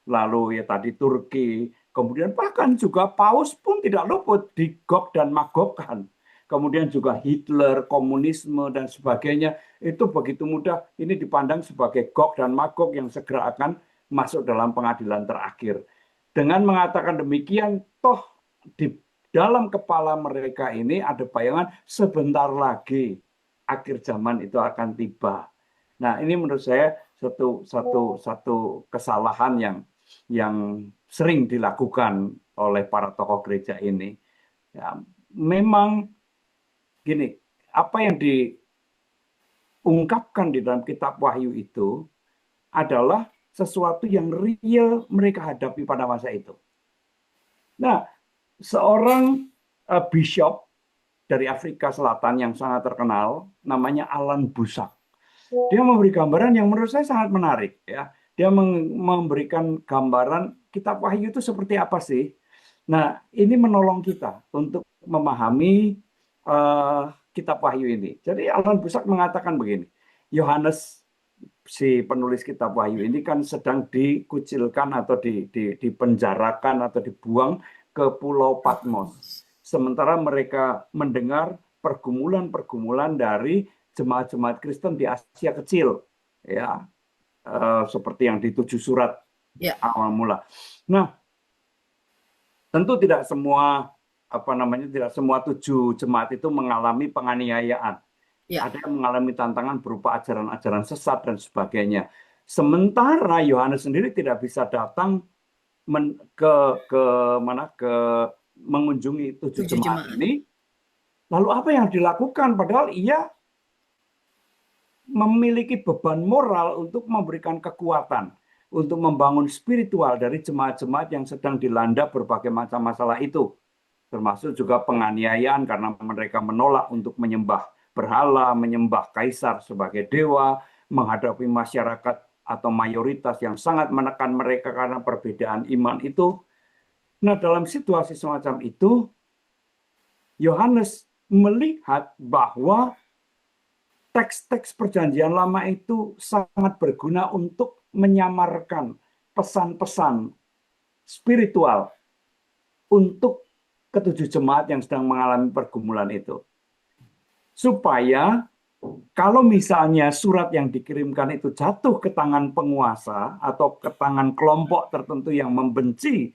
lalu ya tadi Turki. Kemudian bahkan juga Paus pun tidak luput di Gog dan Magog kan. Kemudian juga Hitler, komunisme dan sebagainya itu begitu mudah ini dipandang sebagai Gog dan Magog yang segera akan masuk dalam pengadilan terakhir. Dengan mengatakan demikian, toh di dalam kepala mereka ini ada bayangan sebentar lagi akhir zaman itu akan tiba. Nah, ini menurut saya satu kesalahan yang sering dilakukan oleh para tokoh gereja ini. Ya, memang gini, apa yang diungkapkan di dalam kitab Wahyu itu adalah sesuatu yang real mereka hadapi pada masa itu. Nah, seorang bishop dari Afrika Selatan yang sangat terkenal, namanya Alan Busak. Dia memberi gambaran yang menurut saya sangat menarik. Ya. Dia memberikan gambaran kitab Wahyu itu seperti apa sih. Nah, ini menolong kita untuk memahami kitab Wahyu ini. Jadi Alan Busak mengatakan begini, Yohanes, si penulis kitab Wahyu ini kan sedang dikucilkan atau dipenjarakan atau dibuang ke Pulau Patmos. Sementara mereka mendengar pergumulan-pergumulan dari jemaat-jemaat Kristen di Asia Kecil, ya, seperti yang di 7 surat awal mula. Nah, tentu tidak semua tidak semua 7 jemaat itu mengalami penganiayaan. Ada yang mengalami tantangan berupa ajaran-ajaran sesat dan sebagainya. Sementara Yohanes sendiri tidak bisa datang ke mengunjungi 7 jemaat ini. Lalu apa yang dilakukan? Padahal ia memiliki beban moral untuk memberikan kekuatan, untuk membangun spiritual dari jemaat-jemaat yang sedang dilanda berbagai macam masalah itu. Termasuk juga penganiayaan karena mereka menolak untuk menyembah berhala, menyembah kaisar sebagai dewa, menghadapi masyarakat atau mayoritas yang sangat menekan mereka karena perbedaan iman itu. Nah, dalam situasi semacam itu, Yohanes melihat bahwa teks-teks perjanjian lama itu sangat berguna untuk menyamarkan pesan-pesan spiritual untuk ke-7 jemaat yang sedang mengalami pergumulan itu. Supaya kalau misalnya surat yang dikirimkan itu jatuh ke tangan penguasa atau ke tangan kelompok tertentu yang membenci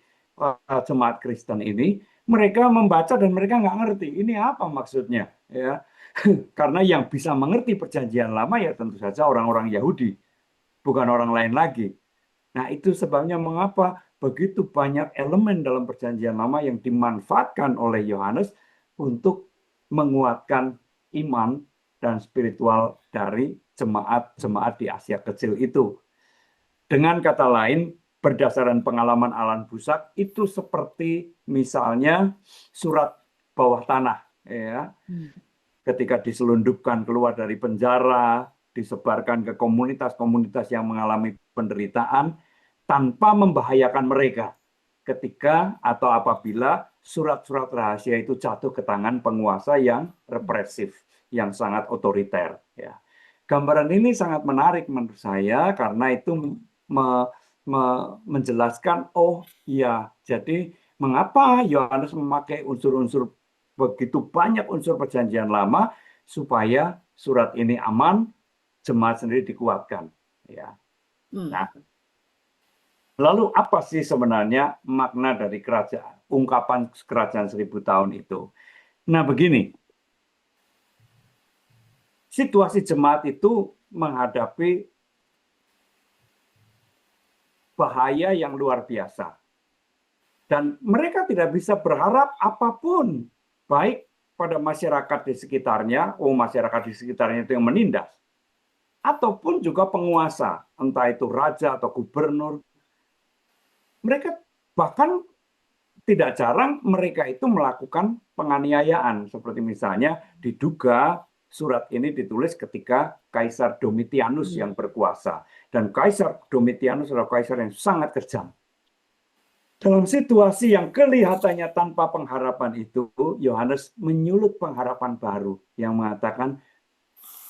jemaat Kristen ini, mereka membaca dan mereka nggak ngerti ini apa maksudnya, ya. Karena yang bisa mengerti perjanjian lama ya tentu saja orang-orang Yahudi, bukan orang lain lagi. Nah, itu sebabnya mengapa begitu banyak elemen dalam perjanjian lama yang dimanfaatkan oleh Yohanes untuk menguatkan iman dan spiritual dari jemaat-jemaat di Asia Kecil itu. Dengan kata lain, berdasarkan pengalaman Alan Busak, itu seperti misalnya surat bawah tanah, ya. Ketika diselundupkan keluar dari penjara, disebarkan ke komunitas-komunitas yang mengalami penderitaan tanpa membahayakan mereka ketika atau apabila surat-surat rahasia itu jatuh ke tangan penguasa yang represif, yang sangat otoriter. Ya. Gambaran ini sangat menarik menurut saya karena itu menjelaskan, oh ya, jadi mengapa Yohanes memakai unsur-unsur begitu banyak unsur perjanjian lama supaya surat ini aman, jemaat sendiri dikuatkan. Ya. Nah, lalu apa sih sebenarnya makna dari ungkapan kerajaan 1000 tahun itu? Nah, begini, situasi jemaat itu menghadapi bahaya yang luar biasa. Dan mereka tidak bisa berharap apapun, baik pada masyarakat di sekitarnya, masyarakat di sekitarnya itu yang menindas, ataupun juga penguasa, entah itu raja atau gubernur. Mereka bahkan tidak jarang mereka itu melakukan penganiayaan. Seperti misalnya diduga surat ini ditulis ketika Kaisar Domitianus yang berkuasa. Dan Kaisar Domitianus adalah kaisar yang sangat kejam. Dalam situasi yang kelihatannya tanpa pengharapan itu, Yohanes menyulut pengharapan baru yang mengatakan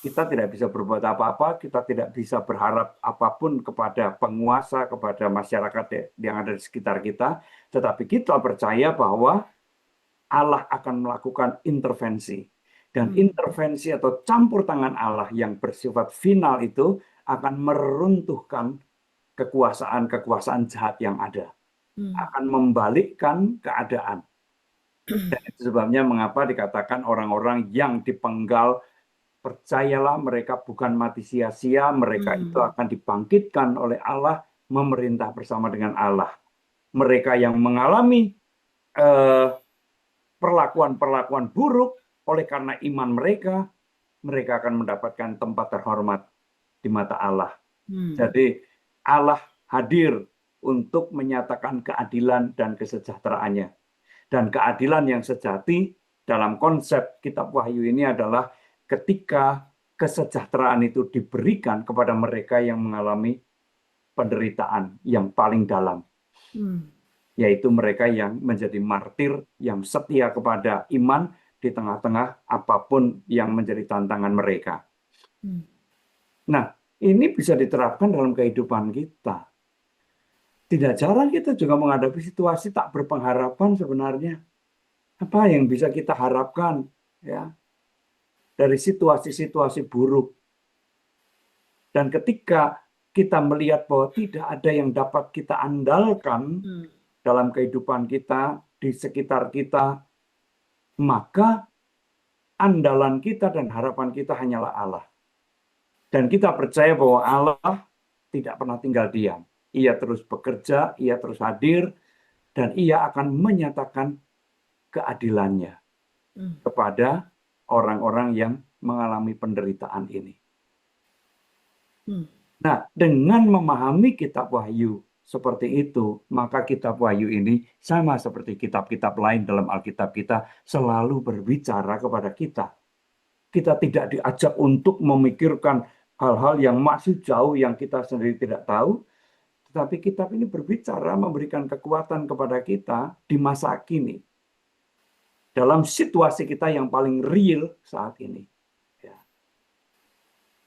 kita tidak bisa berbuat apa-apa, kita tidak bisa berharap apapun kepada penguasa, kepada masyarakat yang ada di sekitar kita, tetapi kita percaya bahwa Allah akan melakukan intervensi. Dan intervensi atau campur tangan Allah yang bersifat final itu akan meruntuhkan kekuasaan-kekuasaan jahat yang ada. Akan membalikkan keadaan. Dan itu sebabnya mengapa dikatakan orang-orang yang dipenggal, percayalah mereka bukan mati sia-sia, mereka itu akan dibangkitkan oleh Allah, memerintah bersama dengan Allah. Mereka yang mengalami perlakuan-perlakuan buruk oleh karena iman mereka, mereka akan mendapatkan tempat terhormat di mata Allah. Jadi Allah hadir untuk menyatakan keadilan dan kesejahteraannya. Dan keadilan yang sejati dalam konsep kitab Wahyu ini adalah ketika kesejahteraan itu diberikan kepada mereka yang mengalami penderitaan yang paling dalam. Yaitu mereka yang menjadi martir, yang setia kepada iman di tengah-tengah apapun yang menjadi tantangan mereka. Nah, ini bisa diterapkan dalam kehidupan kita. Tidak jarang kita juga menghadapi situasi tak berpengharapan sebenarnya. Apa yang bisa kita harapkan ya dari situasi-situasi buruk. Dan ketika kita melihat bahwa tidak ada yang dapat kita andalkan dalam kehidupan kita, di sekitar kita, maka andalan kita dan harapan kita hanyalah Allah. Dan kita percaya bahwa Allah tidak pernah tinggal diam. Ia terus bekerja, ia terus hadir, dan ia akan menyatakan keadilannya kepada orang-orang yang mengalami penderitaan ini. Nah, dengan memahami kitab Wahyu seperti itu, maka kitab Wahyu ini sama seperti kitab-kitab lain dalam Alkitab kita selalu berbicara kepada kita. Kita tidak diajak untuk memikirkan hal-hal yang masih jauh yang kita sendiri tidak tahu, tetapi kitab ini berbicara memberikan kekuatan kepada kita di masa kini. Dalam situasi kita yang paling real saat ini.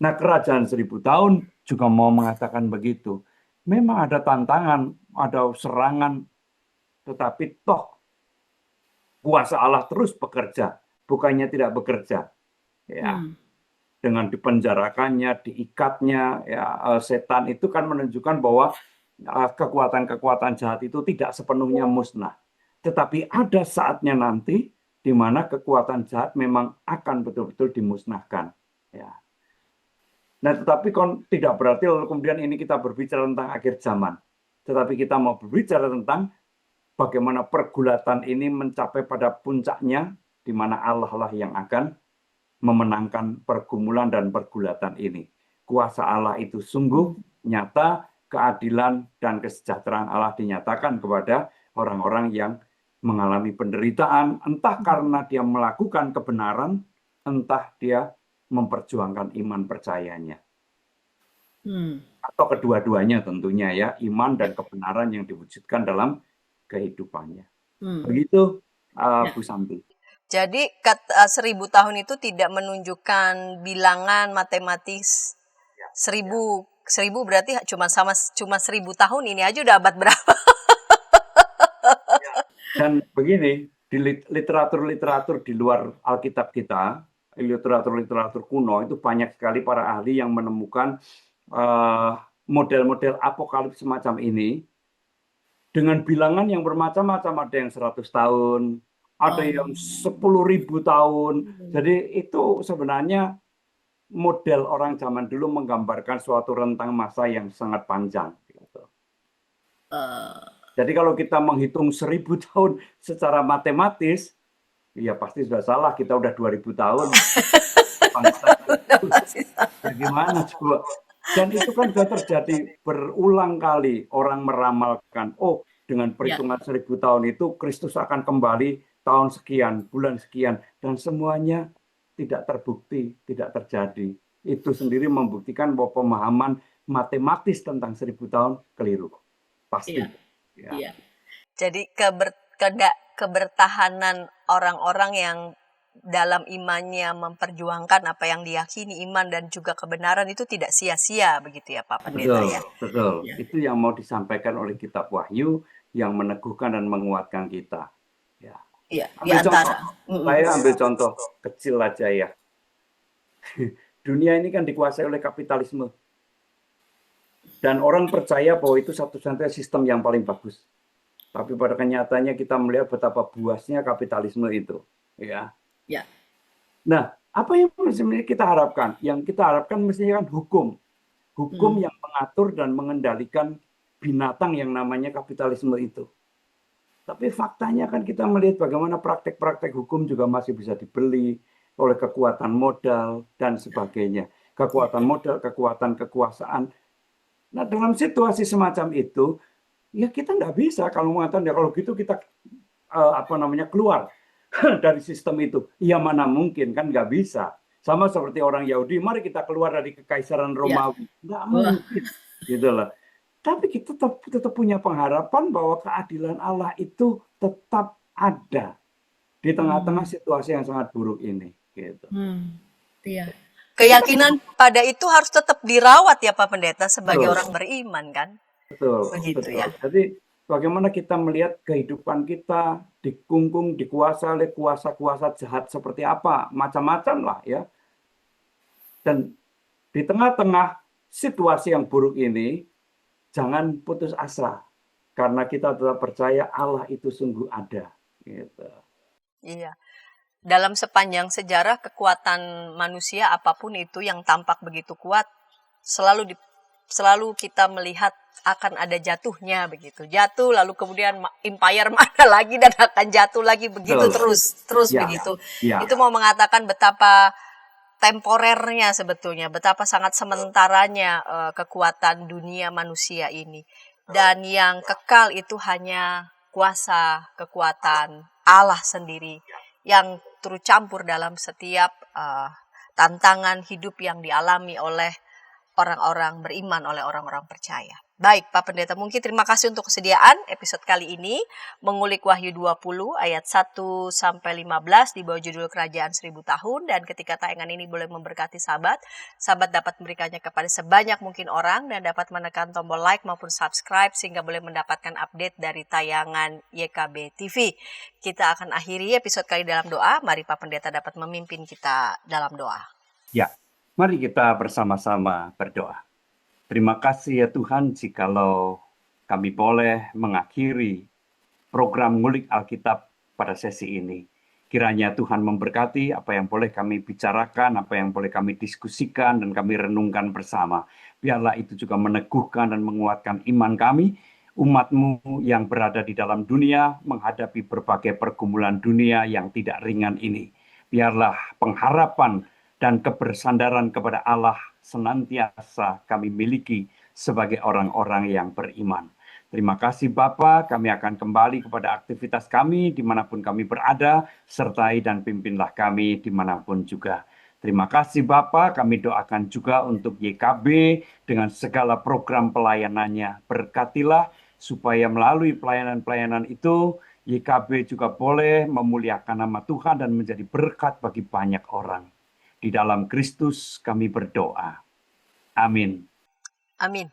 Nah, kerajaan 1000 tahun juga mau mengatakan begitu. Memang ada tantangan, ada serangan, tetapi toh kuasa Allah terus bekerja, bukannya tidak bekerja. Ya. Dengan dipenjarakannya, diikatnya, ya, setan itu kan menunjukkan bahwa kekuatan-kekuatan jahat itu tidak sepenuhnya musnah. Tetapi ada saatnya nanti di mana kekuatan jahat memang akan betul-betul dimusnahkan. Ya. Nah, tetapi tidak berarti lalu kemudian ini kita berbicara tentang akhir zaman. Tetapi kita mau berbicara tentang bagaimana pergulatan ini mencapai pada puncaknya, di mana Allah lah yang akan memenangkan pergumulan dan pergulatan ini. Kuasa Allah itu sungguh nyata, keadilan dan kesejahteraan Allah dinyatakan kepada orang-orang yang mengalami penderitaan, entah karena dia melakukan kebenaran, entah dia memperjuangkan iman percayanya. Atau kedua-duanya tentunya ya, iman dan kebenaran yang diwujudkan dalam kehidupannya. Begitu Bu Santi. Jadi 1000 tahun itu tidak menunjukkan bilangan matematis. 1000 berarti cuma 1000 tahun, ini aja udah abad berapa? Dan begini, di literatur-literatur di luar Alkitab kita, literatur-literatur kuno itu banyak sekali para ahli yang menemukan model-model apokalips semacam ini dengan bilangan yang bermacam-macam. Ada yang 100 tahun, ada yang 10.000 tahun. Jadi itu sebenarnya model orang zaman dulu menggambarkan suatu rentang masa yang sangat panjang. Jadi kalau kita menghitung 1000 tahun secara matematis, ya pasti sudah salah, kita udah 2000 tahun. Gimana coba? Dan itu kan sudah terjadi berulang kali orang meramalkan, oh dengan Ya, perhitungan 1000 tahun itu Kristus akan kembali tahun sekian, bulan sekian, dan semuanya tidak terbukti, tidak terjadi. Itu sendiri membuktikan bahwa pemahaman matematis tentang 1000 tahun keliru. Pasti. iya, Ya. iya. Jadi kebertahanan orang-orang yang dalam imannya memperjuangkan apa yang diyakini iman dan juga kebenaran itu tidak sia-sia begitu ya Pak Pendeta Betul, ya. betul. Ya. Itu yang mau disampaikan oleh kitab Wahyu yang meneguhkan dan menguatkan kita. Ya. Iya, di Ambil contoh, antara. Mm-mm. saya ambil contoh kecil aja ya. Dunia ini kan dikuasai oleh kapitalisme. Dan orang percaya bahwa itu satu-satunya sistem yang paling bagus. Tapi pada kenyataannya kita melihat betapa buasnya kapitalisme itu. Ya. Ya. Nah, apa yang sebenarnya kita harapkan? Yang kita harapkan mestinya kan hukum. Hukum yang mengatur dan mengendalikan binatang yang namanya kapitalisme itu. Tapi faktanya kan kita melihat bagaimana praktek-praktek hukum juga masih bisa dibeli oleh kekuatan modal dan sebagainya. Kekuatan modal, kekuatan kekuasaan. Nah, dalam situasi semacam itu, ya kita nggak bisa kalau mengatakan ya kalau gitu kita keluar dari sistem itu. Ya mana mungkin, kan nggak bisa. Sama seperti orang Yahudi, mari kita keluar dari kekaisaran Romawi. Nggak mungkin, gitu loh. Tapi kita tetap punya pengharapan bahwa keadilan Allah itu tetap ada di tengah-tengah situasi yang sangat buruk ini. Gitu. Iya. Keyakinan pada itu harus tetap dirawat ya Pak Pendeta sebagai Betul. orang beriman kan. Betul, Begitu betul. ya. Jadi bagaimana kita melihat kehidupan kita dikungkung, dikuasai oleh kuasa-kuasa jahat seperti apa, macam-macam lah ya. Dan di tengah-tengah situasi yang buruk ini, jangan putus asa. Karena kita tetap percaya Allah itu sungguh ada. Gitu. Iya. Dalam sepanjang sejarah kekuatan manusia apapun itu yang tampak begitu kuat selalu kita melihat akan ada jatuhnya begitu. Jatuh lalu kemudian empire mana lagi dan akan jatuh lagi begitu Betul. terus Ya, begitu. ya. Itu mau mengatakan betapa temporernya sebetulnya, betapa sangat sementaranya kekuatan dunia manusia ini. Dan yang kekal itu hanya kuasa kekuatan Allah sendiri yang turut campur dalam setiap tantangan hidup yang dialami oleh orang-orang beriman, oleh orang-orang percaya. Baik, Pak Pendeta, mungkin terima kasih untuk kesediaan episode kali ini mengulik Wahyu 20 ayat 1 sampai 15 di bawah judul Kerajaan 1000 Tahun, dan ketika tayangan ini boleh memberkati sahabat dapat memberikannya kepada sebanyak mungkin orang dan dapat menekan tombol like maupun subscribe sehingga boleh mendapatkan update dari tayangan YKB TV. Kita akan akhiri episode kali dalam doa. Mari Pak Pendeta dapat memimpin kita dalam doa. Ya, mari kita bersama-sama berdoa. Terima kasih ya Tuhan jikalau kami boleh mengakhiri program Ngulik Alkitab pada sesi ini. Kiranya Tuhan memberkati apa yang boleh kami bicarakan, apa yang boleh kami diskusikan dan kami renungkan bersama. Biarlah itu juga meneguhkan dan menguatkan iman kami, umat-Mu yang berada di dalam dunia menghadapi berbagai pergumulan dunia yang tidak ringan ini. Biarlah pengharapan dan kebersandaran kepada Allah senantiasa kami miliki sebagai orang-orang yang beriman. Terima kasih Bapa, kami akan kembali kepada aktivitas kami dimanapun kami berada, sertai dan pimpinlah kami dimanapun juga. Terima kasih Bapa, kami doakan juga untuk YKB dengan segala program pelayanannya. Berkatilah supaya melalui pelayanan-pelayanan itu, YKB juga boleh memuliakan nama Tuhan dan menjadi berkat bagi banyak orang. Di dalam Kristus kami berdoa. Amin. Amin.